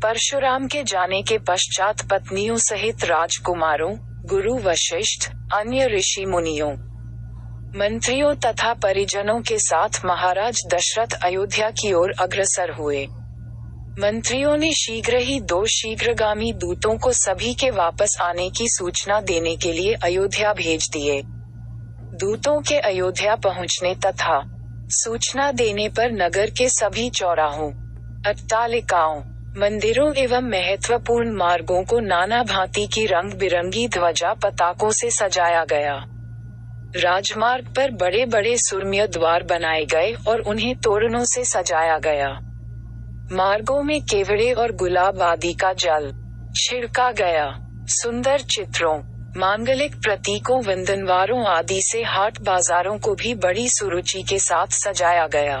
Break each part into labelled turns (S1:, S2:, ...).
S1: परशुराम के जाने के पश्चात पत्नियों सहित राजकुमारों, गुरु वशिष्ठ, अन्य ऋषि मुनियों, मंत्रियों तथा परिजनों के साथ महाराज दशरथ अयोध्या की ओर अग्रसर हुए। मंत्रियों ने शीघ्र ही 2 शीघ्रगामी दूतों को सभी के वापस आने की सूचना देने के लिए अयोध्या भेज दिए। दूतों के अयोध्या पहुंचने तथा सूचना देने पर नगर के सभी चौराहों, अट्टालिकाओं, मंदिरों एवं महत्वपूर्ण मार्गों को नाना भांति की रंग बिरंगी ध्वजा पताकों से सजाया गया। राजमार्ग पर बड़े बड़े सुरम्य द्वार बनाए गए और उन्हें तोरणों से सजाया गया। मार्गों में केवड़े और गुलाब आदि का जल छिड़का गया। सुंदर चित्रों, मांगलिक प्रतीकों, वंदनवारों आदि से हाट बाजारों को भी बड़ी सुरुचि के साथ सजाया गया।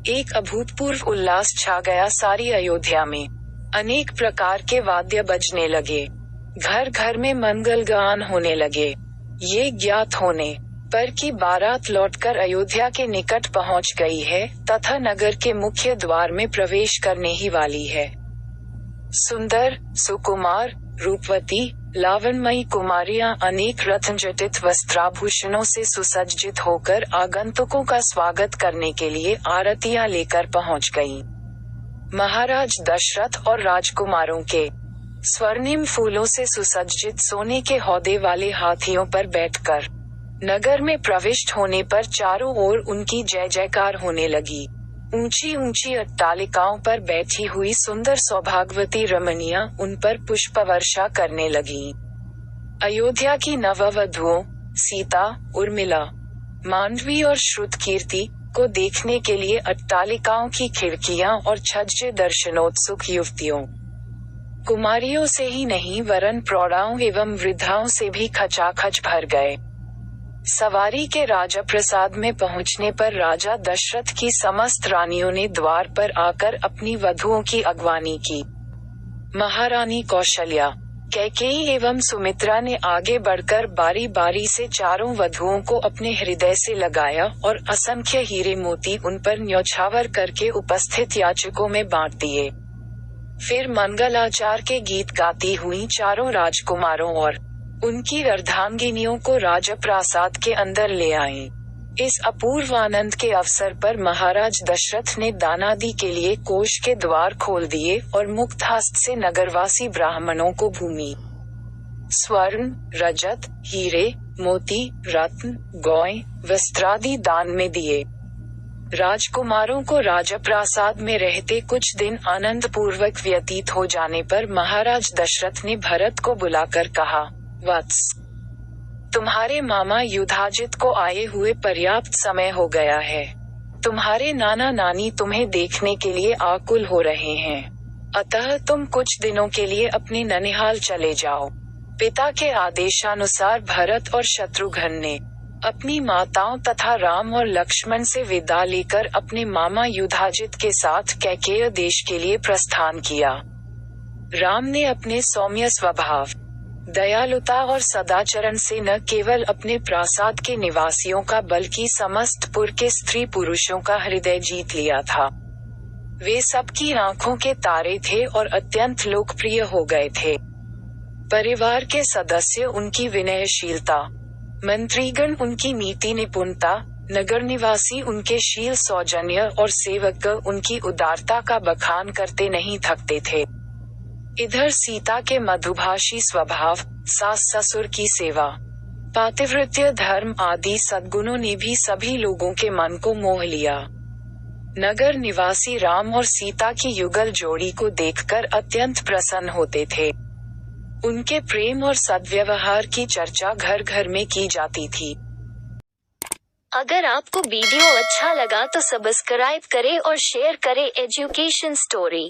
S1: एक अभूतपूर्व उल्लास छा गया सारी अयोध्या में। अनेक प्रकार के वाद्य बजने लगे। घर घर में मंगल गान होने लगे। ये ज्ञात होने पर कि बारात लौटकर अयोध्या के निकट पहुंच गई है तथा नगर के मुख्य द्वार में प्रवेश करने ही वाली है। सुंदर, सुकुमार, रूपवती, लावण्यमयी कुमारियां अनेक रत्नजटित वस्त्राभूषणों से सुसज्जित होकर आगंतुकों का स्वागत करने के लिए आरतियां लेकर पहुंच गईं। महाराज दशरथ और राजकुमारों के स्वर्णिम फूलों से सुसज्जित सोने के हौदे वाले हाथियों पर बैठकर नगर में प्रविष्ट होने पर चारों ओर उनकी जय जयकार होने लगी। ऊंची ऊंची अट्टालिकाओं पर बैठी हुई सुंदर सौभाग्यवती रमणियां उन पर पुष्प वर्षा करने लगीं। अयोध्या की नववधुओं सीता, उर्मिला, मांडवी और श्रुतकीर्ति को देखने के लिए अट्टालिकाओं की खिड़कियां और छज्जे दर्शनोत्सुक युवतियों, कुमारियों से ही नहीं वरन प्रौढ़ाओं एवं वृद्धाओं से भी खचाखच भर गए। सवारी के राजा प्रसाद में पहुंचने पर राजा दशरथ की समस्त रानियों ने द्वार पर आकर अपनी वधुओं की अगवानी की। महारानी कौशल्या, कैकेयी एवं सुमित्रा ने आगे बढ़कर बारी बारी से चारों वधुओं को अपने हृदय से लगाया और असंख्य हीरे मोती उन पर न्यौछावर करके उपस्थित याचकों में बांट दिए। फिर मंगलाचार के गीत गाती हुई चारों राजकुमारों और उनकी अर्धांगिनियों को राजप्रासाद के अंदर ले आए। इस अपूर्व आनंद के अवसर पर महाराज दशरथ ने दानादि के लिए कोष के द्वार खोल दिए और मुक्त हस्त से नगरवासी ब्राह्मणों को भूमि, स्वर्ण, रजत, हीरे, मोती, रत्न, गौएं, वस्त्रादि दान में दिए। राजकुमारों को राजप्रासाद में रहते कुछ दिन आनंद पूर्वक व्यतीत हो जाने पर महाराज दशरथ ने भरत को बुलाकर कहा, वत्स, तुम्हारे मामा युधाजित को आए हुए पर्याप्त समय हो गया है। तुम्हारे नाना नानी तुम्हें देखने के लिए आकुल हो रहे हैं। अतः तुम कुछ दिनों के लिए अपने ननिहाल चले जाओ। पिता के आदेशानुसार भरत और शत्रुघ्न ने अपनी माताओं तथा राम और लक्ष्मण से विदा लेकर अपने मामा युधाजित के साथ कैकेय देश के लिए प्रस्थान किया। राम ने अपने सौम्य स्वभाव, दयालुता और सदाचरण से न केवल अपने प्रासाद के निवासियों का बल्कि समस्त पुर के स्त्री पुरुषों का हृदय जीत लिया था। वे सबकी आंखों के तारे थे और अत्यंत लोकप्रिय हो गए थे। परिवार के सदस्य उनकी विनयशीलता, मंत्रीगण उनकी नीति निपुणता, नगर निवासी उनके शील सौजन्य और सेवकगण उनकी उदारता का बखान करते नहीं थकते थे। इधर सीता के मधुभाषी स्वभाव, सास ससुर की सेवा, पातिव्रत्य धर्म आदि सद्गुणों ने भी सभी लोगों के मन को मोह लिया। नगर निवासी राम और सीता की युगल जोड़ी को देखकर अत्यंत प्रसन्न होते थे। उनके प्रेम और सद्व्यवहार की चर्चा घर घर में की जाती थी।
S2: अगर आपको वीडियो अच्छा लगा तो सब्सक्राइब करें और शेयर करें एजुकेशन स्टोरी।